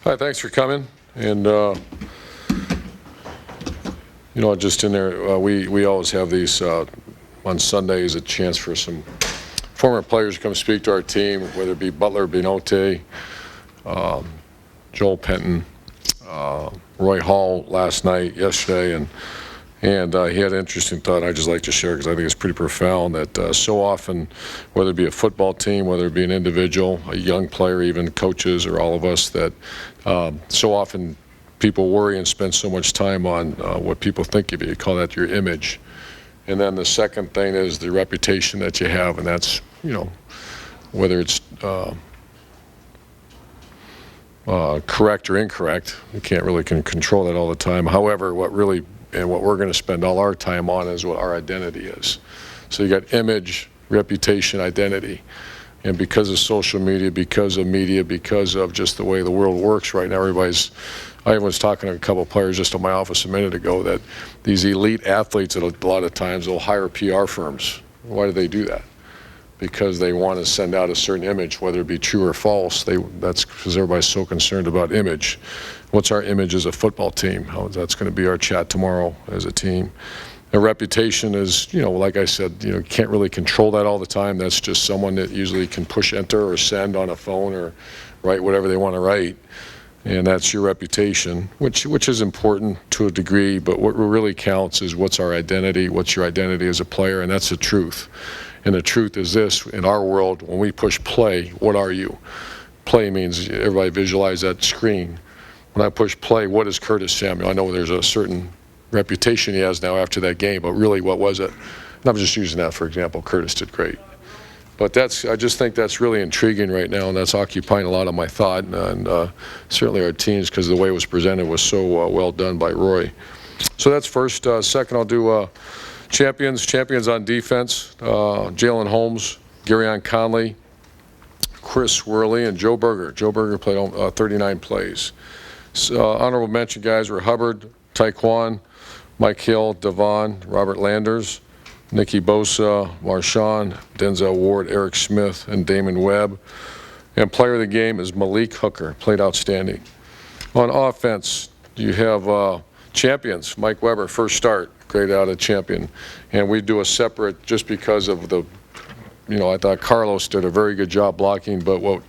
Hi, thanks for coming. And, just in there, we always have these on Sundays a chance for some former players to come speak to our team, whether it be Butler, Binote, Joel Penton, Roy Hall last night, yesterday, and he had an interesting thought I'd just like to share because I think it's pretty profound that so often, whether it be a football team, whether it be an individual, a young player, even coaches or all of us, that so often people worry and spend so much time on what people think of you. You call that your image. And then the second thing is the reputation that you have, and that's, whether it's correct or incorrect. You can't really control that all the time. However, what we're going to spend all our time on is what our identity is. So you got image, reputation, identity. And because of social media, because of media, because of just the way the world works right now, I was talking to a couple of players just in my office a minute ago that these elite athletes a lot of times will hire PR firms. Why do they do that? Because they want to send out a certain image, whether it be true or false. That's because everybody's so concerned about image. What's our image as a football team? That's going to be our chat tomorrow as a team. A reputation is, like I said, you can't really control that all the time. That's just someone that usually can push enter or send on a phone or write whatever they want to write. And that's your reputation, which is important to a degree, but what really counts is what's our identity, what's your identity as a player, and that's the truth. And the truth is this: in our world, when we push play, what are you? Play means everybody visualize that screen. When I push play, what is Curtis Samuel? I know there's a certain reputation he has now after that game, but really, what was it? And I'm just using that for example. Curtis did great. But I just think that's really intriguing right now, and that's occupying a lot of my thought, and certainly our teams, because the way it was presented was so well done by Roy. So that's first. Second, I'll do champions on defense. Jalen Holmes, Garyon Conley, Chris Worley, and Joe Berger. Joe Berger played 39 plays. So, honorable mention guys were Hubbard, Taekwon, Mike Hill, Devon, Robert Landers, Nicky Bosa, Marshawn, Denzel Ward, Eric Smith, and Damon Webb. And player of the game is Malik Hooker, played outstanding. On offense, you have champions. Mike Weber, first start, graded out a champion. And we do a separate just because of I thought Carlos did a very good job blocking, but what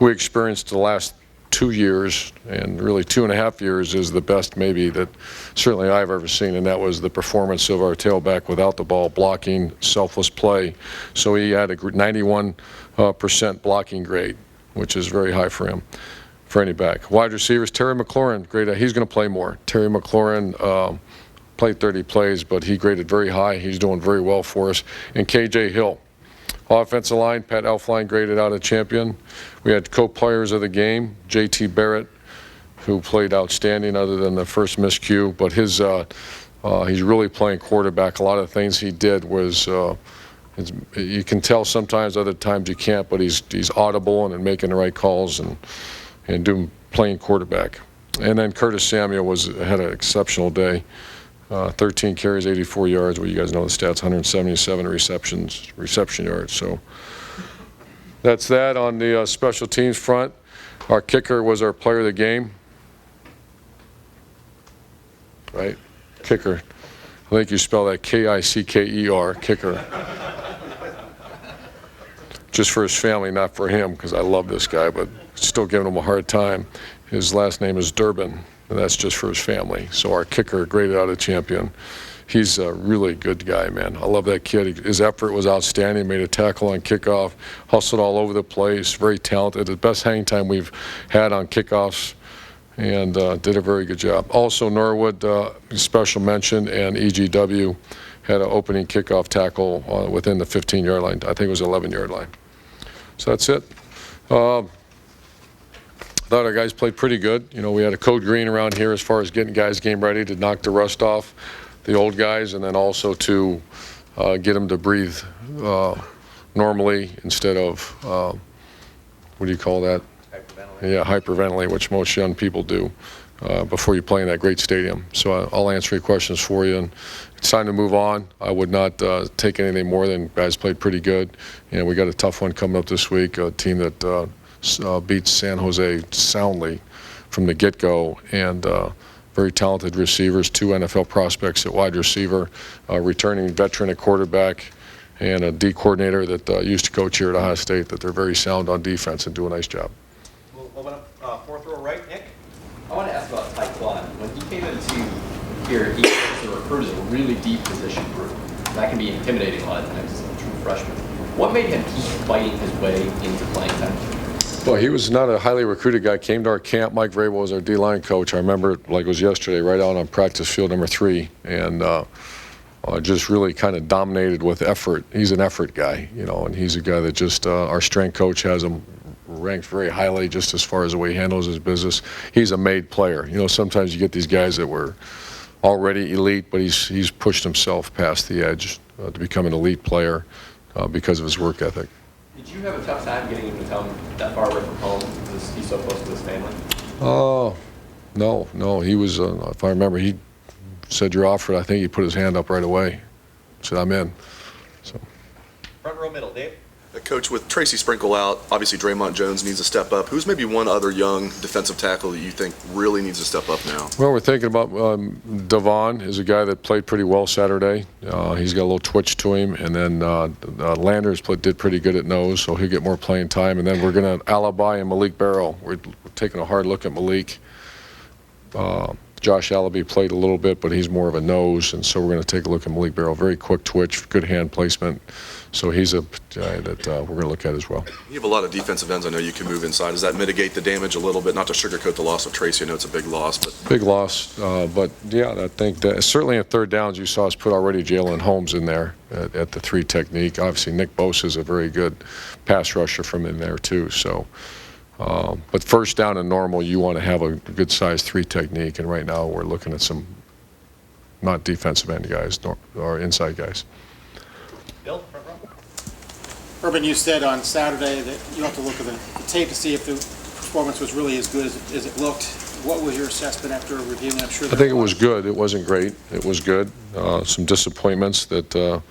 we experienced the last 2 years, and really 2.5 years, is the best maybe that certainly I've ever seen, and that was the performance of our tailback without the ball, blocking, selfless play. So he had a 91% blocking grade, which is very high for him, for any back. Wide receivers, Terry McLaurin, great. He's going to play more. Terry McLaurin played 30 plays, but he graded very high. He's doing very well for us. And KJ Hill. Offensive line, Pat Elflein graded out a champion. We had co-players of the game, J.T. Barrett, who played outstanding other than the first miscue, but he's really playing quarterback. A lot of things he did was, you can tell sometimes, other times you can't, but he's audible and making the right calls and playing quarterback. And then Curtis Samuel had an exceptional day. 13 carries, 84 yards. Well, you guys know the stats, 177 reception yards. So that's that. On the special teams front, our kicker was our player of the game. Right? Kicker. I think you spell that K-I-C-K-E-R, kicker. Just for his family, not for him, because I love this guy, but still giving him a hard time. His last name is Durbin. And that's just for his family. So our kicker graded out a champion. He's a really good guy, man. I love that kid. His effort was outstanding. Made a tackle on kickoff, hustled all over the place, very talented. The best hang time we've had on kickoffs, and did a very good job. Also, Norwood, special mention, and EGW had an opening kickoff tackle within the 15-yard line. I think it was 11-yard line. So that's it. I thought our guys played pretty good. We had a code green around here as far as getting guys game ready to knock the rust off the old guys, and then also to get them to breathe normally instead of, what do you call that? Hyperventilate. Yeah, hyperventilate, which most young people do before you play in that great stadium. So I'll answer your questions for you, and it's time to move on. I would not take anything more than guys played pretty good. We got a tough one coming up this week, a team that beats San Jose soundly from the get-go, and very talented receivers, 2 NFL prospects at wide receiver, returning veteran at quarterback, and a D coordinator that used to coach here at Ohio State, that they're very sound on defense and do a nice job. We'll open up fourth row right, Nick. I want to ask about Taekwondo. When he came into here, he was a recruit as a really deep position group. That can be intimidating a lot of times as a true freshman. What made him keep fighting his way into playing time? Well, he was not a highly recruited guy. Came to our camp. Mike Vrabel was our D-line coach. I remember it like it was yesterday, right out on practice field number 3, and just really kind of dominated with effort. He's an effort guy, and he's a guy that just our strength coach has him ranked very highly just as far as the way he handles his business. He's a made player. Sometimes you get these guys that were already elite, but he's pushed himself past the edge to become an elite player because of his work ethic. Did you have a tough time getting him to come that far away from home because he's so close to his family? No. He was, if I remember, he said you're offered. I think he put his hand up right away. Said I'm in. So. Front row middle, Dave. Coach, with Tracy Sprinkle out, obviously Draymond Jones needs to step up. Who's maybe one other young defensive tackle that you think really needs to step up now? Well, we're thinking about Devon is a guy that played pretty well Saturday. He's got a little twitch to him. And then Landers did pretty good at nose, so he'll get more playing time. And then we're going to Alibi and Malik Barrow. We're taking a hard look at Malik. Josh Alabi played a little bit, but he's more of a nose, and so we're going to take a look at Malik Barrow. Very quick twitch, good hand placement. So he's a guy that we're going to look at as well. You have a lot of defensive ends. I know you can move inside. Does that mitigate the damage a little bit? Not to sugarcoat the loss of Tracy. I know it's a big loss, but big loss. But yeah, I think that certainly at third downs you saw us put already Jalen Holmes in there at the 3 technique. Obviously Nick Bosa is a very good pass rusher from in there too. So. But first down and normal, you want to have a good size 3 technique, and right now we're looking at some not defensive end guys or inside guys. Bill, front row. Urban, you said on Saturday that you have to look at the tape to see if the performance was really as good as it looked. What was your assessment after reviewing? I'm sure. I think it was good. It wasn't great. It was good. Some disappointments that.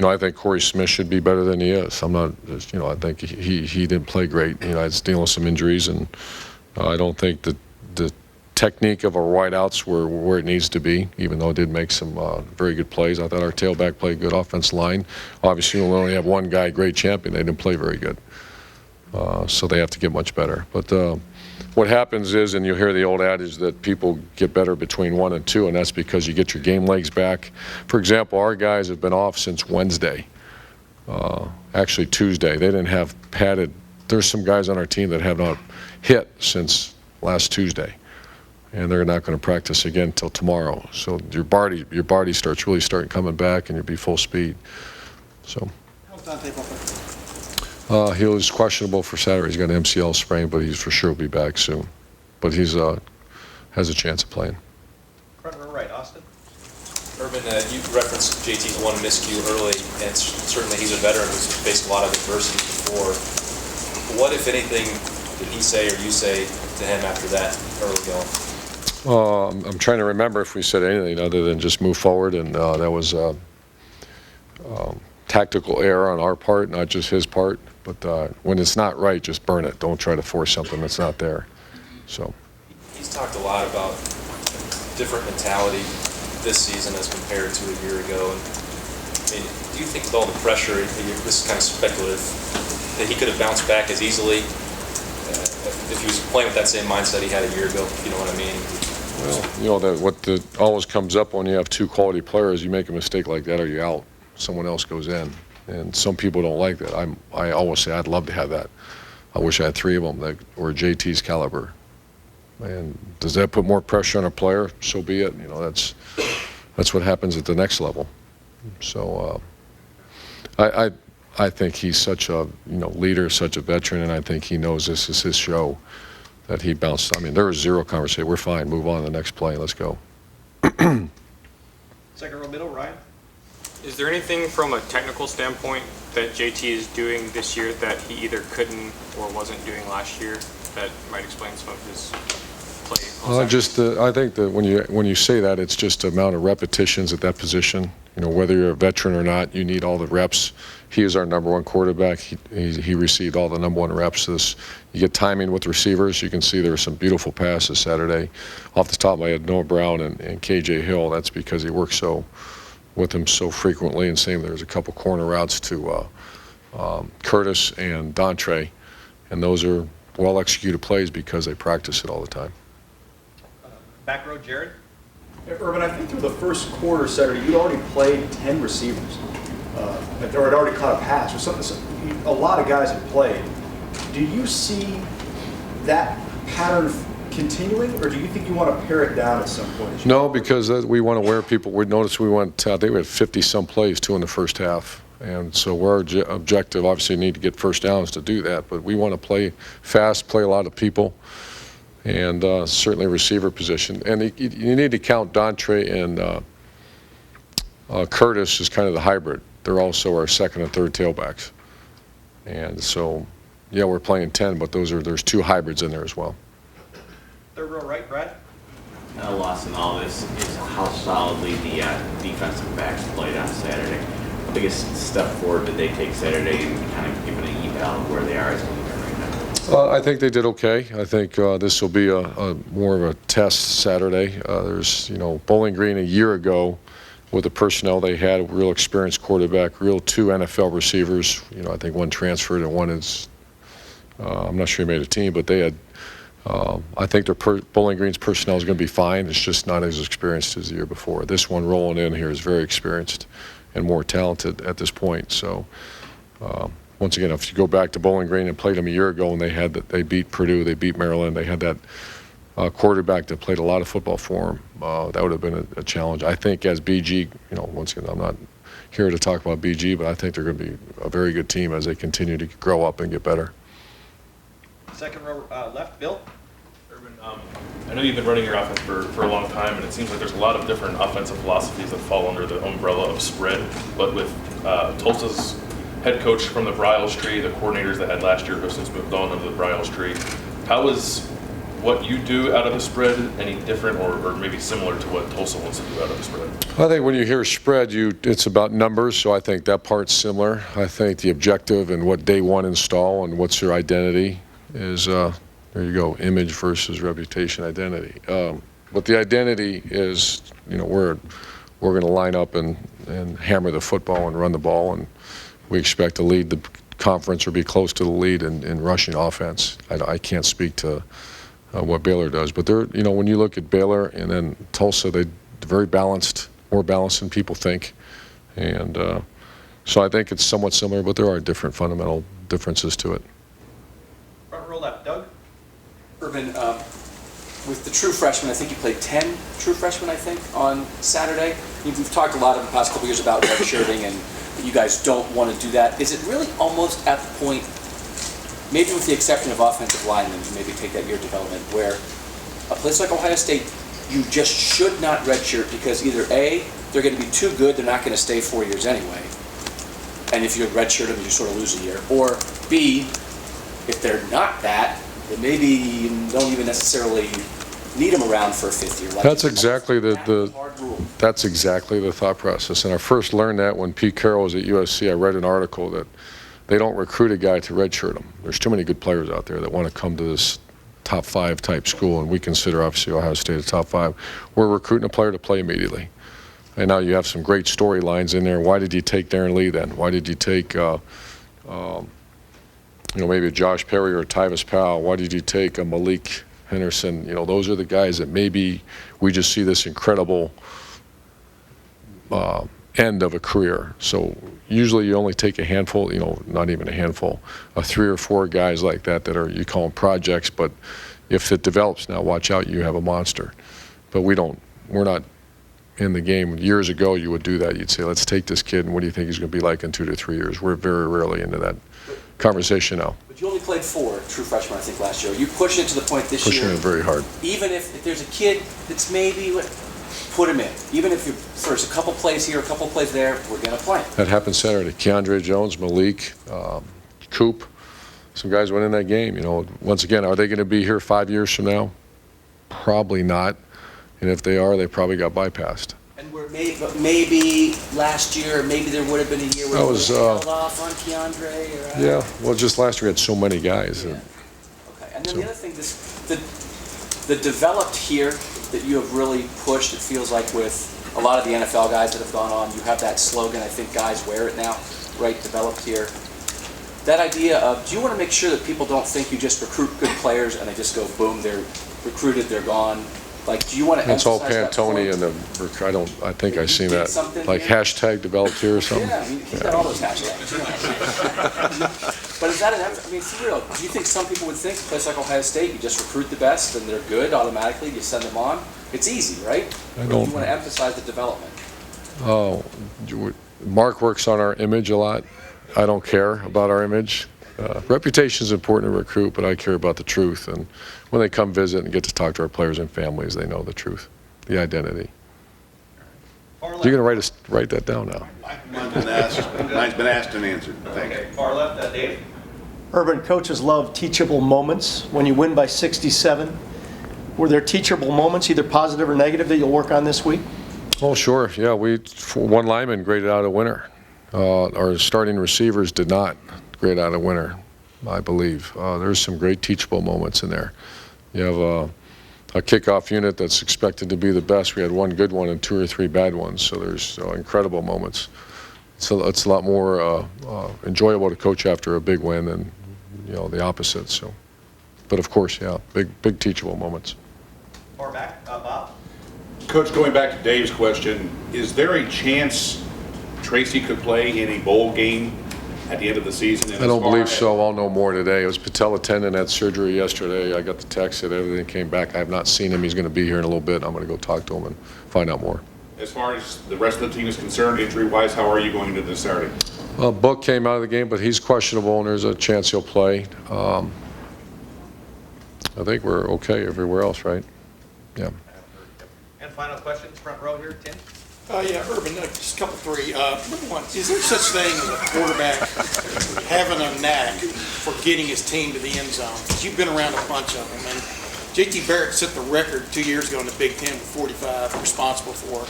I think Corey Smith should be better than he is. I'm not, I think he didn't play great. He's dealing with some injuries, and I don't think that the technique of our wideouts were where it needs to be, even though it did make some very good plays. I thought our tailback played good offensive line. Obviously, we only have one guy, great champion. They didn't play very good. So they have to get much better. But what happens is, and you'll hear the old adage that people get better between 1 and 2, and that's because you get your game legs back. For example, our guys have been off since Wednesday, actually Tuesday. They didn't have padded. There's some guys on our team that have not hit since last Tuesday, and they're not going to practice again until tomorrow. So your body starts really coming back, and you'll be full speed. So. How's Dante Butler? He was questionable for Saturday. He's got an MCL sprain, but he's for sure will be back soon. But he's has a chance of playing. Front row right, Austin. Urban, you referenced JT's one miscue early, and certainly he's a veteran who's faced a lot of adversity before. What, if anything, did he say or you say to him after that early going? I'm trying to remember if we said anything other than just move forward, and that was tactical error on our part, not just his part. But when it's not right, just burn it. Don't try to force something that's not there. So. He's talked a lot about different mentality this season as compared to a year ago. And, I mean, do you think with all the pressure, this is kind of speculative, that he could have bounced back as easily if he was playing with that same mindset he had a year ago? You know what I mean? Well, what always comes up when you have 2 quality players, you make a mistake like that or you're out. Someone else goes in. And some people don't like that. I always say I'd love to have that. I wish I had 3 of them that were JT's caliber. And does that put more pressure on a player? So be it. That's what happens at the next level. So I think he's such a leader, such a veteran, and I think he knows this is his show. That he bounced. I mean, there was 0 conversation. We're fine. Move on to the next play. Let's go. Second row middle, Ryan. Is there anything from a technical standpoint that JT is doing this year that he either couldn't or wasn't doing last year that might explain some of his play on Saturday? I think that when you say that, it's just the amount of repetitions at that position. You know, whether you're a veteran or not, you need all the reps. He is our #1 quarterback. He received all the #1 reps. You get timing with receivers. You can see there were some beautiful passes Saturday. Off the top of my head, Noah Brown and KJ Hill. That's because he works with him so frequently. And same, there's a couple corner routes to Curtis and Dontre, and those are well executed plays because they practice it all the time. Back row, Jared. Urban, I think through the first quarter Saturday, you'd already played 10 receivers, or had already caught a pass or something. So a lot of guys had played. Do you see that pattern continuing, or do you think you want to pare it down at some point? No, because we want to wear people. We noticed I think we had 50-some plays, 2 in the first half. And so our objective, obviously, need to get first downs to do that. But we want to play fast, play a lot of people, and certainly receiver position. And you need to count Dontre and Curtis as kind of the hybrid. They're also our second and third tailbacks. And so, yeah, we're playing 10, but there's 2 hybrids in there as well. Third row, right, Brad. A loss in all this is how solidly the defensive backs played on Saturday. The biggest step forward did they take Saturday and kind of give an eval of where they are as a leader right now? I think they did okay. I think this will be a more of a test Saturday. There's, Bowling Green a year ago with the personnel they had, a real experienced quarterback, 2 NFL receivers. I think one transferred and one is, I'm not sure he made a team, but they had, I think Bowling Green's personnel is going to be fine. It's just not as experienced as the year before. This one rolling in here is very experienced and more talented at this point. So, once again, if you go back to Bowling Green and played them a year ago, and they beat Purdue, they beat Maryland, they had that quarterback that played a lot of football for them. That would have been a challenge. I think as BG, once again, I'm not here to talk about BG, but I think they're going to be a very good team as they continue to grow up and get better. Second row, left, Bill. Urban, I know you've been running your offense for a long time, and it seems like there's a lot of different offensive philosophies that fall under the umbrella of spread. But with Tulsa's head coach from the Bryles tree, the coordinators they had last year who have since moved on under the Bryles tree, how is what you do out of the spread any different or maybe similar to what Tulsa wants to do out of the spread? I think when you hear spread, it's about numbers, so I think that part's similar. I think the objective and what day one install and what's your identity is, there you go, image versus reputation identity. But the identity is, we're going to line up and hammer the football and run the ball, and we expect to lead the conference or be close to the lead in rushing offense. I can't speak to what Baylor does, but they're, when you look at Baylor and then Tulsa, they're very balanced, more balanced than people think, and so I think it's somewhat similar, but there are different fundamental differences to it. Front row, left, Doug. Urban, with the true freshmen, I think you played 10 true freshmen, I think, on Saturday. We've talked a lot in the past couple years about redshirting, and you guys don't want to do that. Is it really almost at the point, maybe with the exception of offensive linemen, who maybe take that year of development, where a place like Ohio State, you just should not redshirt because either A, they're going to be too good, they're not going to stay 4 years anyway, and if you redshirt them, you sort of lose a year, or B, if they're not that, then maybe you don't even necessarily need them around for a 5th year. That's exactly that's exactly the thought process. And I first learned that when Pete Carroll was at USC. I read an article that they don't recruit a guy to redshirt him. There's too many good players out there that want to come to this top 5 type school, and we consider obviously Ohio State a top 5. We're recruiting a player to play immediately. And now you have some great storylines in there. Why did you take Darren Lee then? Why did you take maybe a Josh Perry or a Tyvis Powell? Why did you take a Malik Henderson? Those are the guys that maybe we just see this incredible end of a career. So usually you only take a handful, not even a handful, 3 or 4 guys like that are, you call them projects, but if it develops now, watch out, you have a monster. But we're not in the game. Years ago, you would do that. You'd say, let's take this kid, and what do you think he's going to be like in 2 to 3 years? We're very rarely into that conversation now. But you only played 4 true freshmen, I think, last year. You push it to the point this year. Pushing it very hard. Even if there's a kid that's maybe, put him in. Even if there's a couple plays here, a couple plays there, we're going to play. That happened Saturday. Keandre Jones, Malik, Coop, some guys went in that game. Once again, are they going to be here 5 years from now? Probably not. And if they are, they probably got bypassed. And maybe last year, maybe there would have been a year where That we was, held off on Keandre? Or, Yeah, well, just last year we had so many guys. Okay, and then the other thing, the developed here that you have really pushed, it feels like with a lot of the NFL guys that have gone on, you have that slogan, I think guys wear it now, right, developed here. That idea of, do you want to make sure that people don't think you just recruit good players and they just go, boom, they're recruited, they're gone? Like, do you want to It's all emphasize that Pantone point? and I think I've seen did that, something like here? hashtag developed here or something. Yeah, I mean, he's got all those hashtags. But is that I mean, for real, do you think some people would think a place like Ohio State, you just recruit the best and they're good automatically, you send them on? It's easy, right? I Or do don't- you want to emphasize the development? Oh, Mark works on our image a lot. I don't care about our image. Reputation is important to recruit, but I care about the truth. And when they come visit and get to talk to our players and families, they know the truth, the identity. Far left. You're going to write that down now. Mine's been asked and answered. Thank you. Okay, far left, Dave. Urban, coaches love teachable moments. When you win by 67, were there teachable moments, either positive or negative, that you'll work on this week? Oh, sure. Yeah, one lineman graded out a winner. Our starting receivers did not grade out a winner, I believe. There's some great teachable moments in there. You have a kickoff unit that's expected to be the best. We had one good one and two or three bad ones, so there's incredible moments. So it's a lot more enjoyable to coach after a big win than the opposite. So, but of course, yeah, big teachable moments. Far back, Bob. Coach, going back to Dave's question, is there a chance Tracy could play in a bowl game at the end of the season? And I don't as far believe as- so. I'll know more today. It was patella tendon, had surgery yesterday. I got the text that everything came back. I have not seen him. He's going to be here in a little bit. I'm going to go talk to him and find out more. As far as the rest of the team is concerned, injury-wise, how are you going into this Saturday? Book came out of the game, but he's questionable, and there's a chance he'll play. I think we're okay everywhere else, right? Yeah. And final questions, front row here, Tim. Yeah, Urban, just a couple, three. Number one, is there such thing as a quarterback having a knack for getting his team to the end zone? Because you've been around a bunch of them, and J.T. Barrett set the record 2 years ago in the Big Ten with 45, responsible for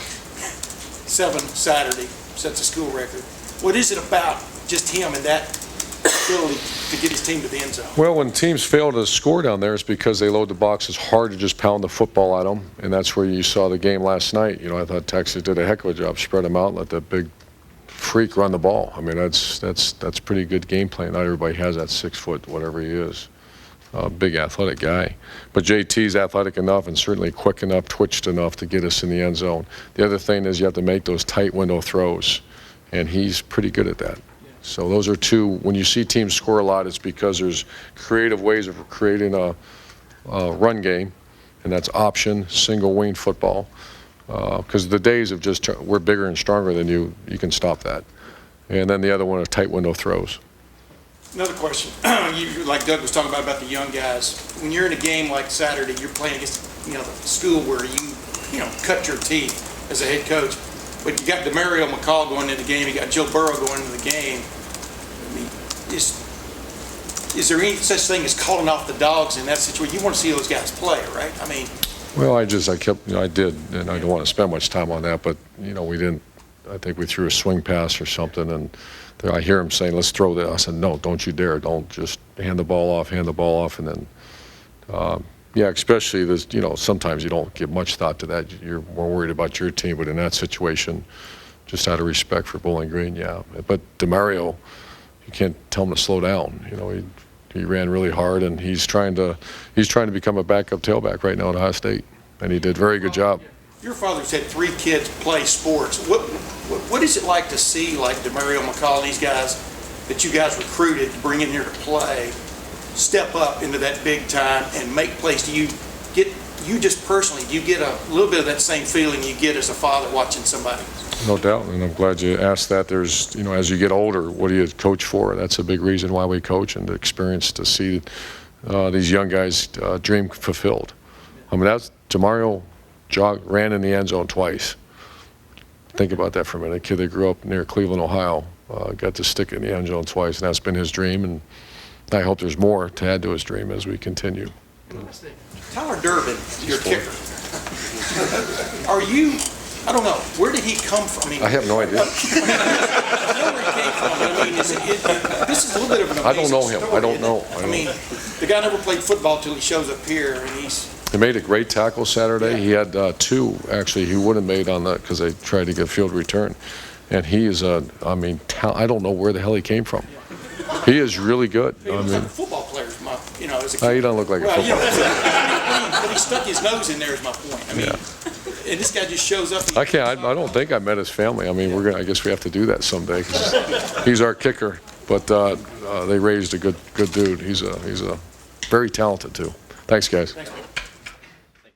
7 Saturday, sets a school record. What is it about just him and that ability to get his team to the end zone? Well, when teams fail to score down there, it's because they load the boxes hard to just pound the football at them, and that's where you saw the game last night. I thought Texas did a heck of a job, spread them out, and let that big freak run the ball. I mean, that's pretty good game plan. Not everybody has that 6 foot, whatever he is, big athletic guy. But JT's athletic enough and certainly quick enough, twitched enough to get us in the end zone. The other thing is you have to make those tight window throws, and he's pretty good at that. So those are two. When you see teams score a lot, it's because there's creative ways of creating a run game, and that's option, single wing football. Because the days of just we're bigger and stronger than you, you can stop that. And then the other one are tight window throws. Another question. Like Doug was talking about the young guys. When you're in a game like Saturday, you're playing against the school where you cut your teeth as a head coach. But you got DeMario McCall going into the game. You got Joe Burrow going into the game. I mean, is there any such thing as calling off the dogs in that situation? You want to see those guys play, right? I mean. Well, I did, and I don't want to spend much time on that, but we didn't. I think we threw a swing pass or something, and I hear him saying, "Let's throw that." I said, "No, don't you dare! Don't just hand the ball off, and then." Yeah, especially this, sometimes you don't give much thought to that. You're more worried about your team, but in that situation, just out of respect for Bowling Green, yeah. But DeMario, you can't tell him to slow down. He ran really hard, and he's trying to become a backup tailback right now at Ohio State, and he did a very good job. Your father's had 3 kids play sports. What is it like to see like DeMario McCall and these guys that you guys recruited to bring in here to play step up into that big time and make plays? Do you get a little bit of that same feeling you get as a father watching somebody? No doubt, and I'm glad you asked that. There's, as you get older, what do you coach for? That's a big reason why we coach, and the experience to see these young guys' dream fulfilled. I mean, DeMario ran in the end zone twice. Think about that for a minute. A kid that grew up near Cleveland, Ohio, got to stick in the end zone twice, and that's been his dream, and I hope there's more to add to his dream as we continue. Tyler Durbin, your kicker. Are you, I don't know, where did he come from? I have no idea. I know where he came from, but I mean, this is a little bit of an amazing I don't know him. story, I don't isn't know. it? I mean, the guy never played football till he shows up here, and he's, He made a great tackle Saturday. He had two, actually, he would have made on that because they tried to get field return. And he is I don't know where the hell he came from. He is really good. he looks like a football player, as a kid. He doesn't look like a Well, football that's player. but he stuck his nose in there is my point. I mean, and this guy just shows up. I don't think I met his family. I mean, I guess we have to do that someday 'cause he's our kicker. But they raised a good dude. He's a very talented too. Thanks, guys. Thanks, man.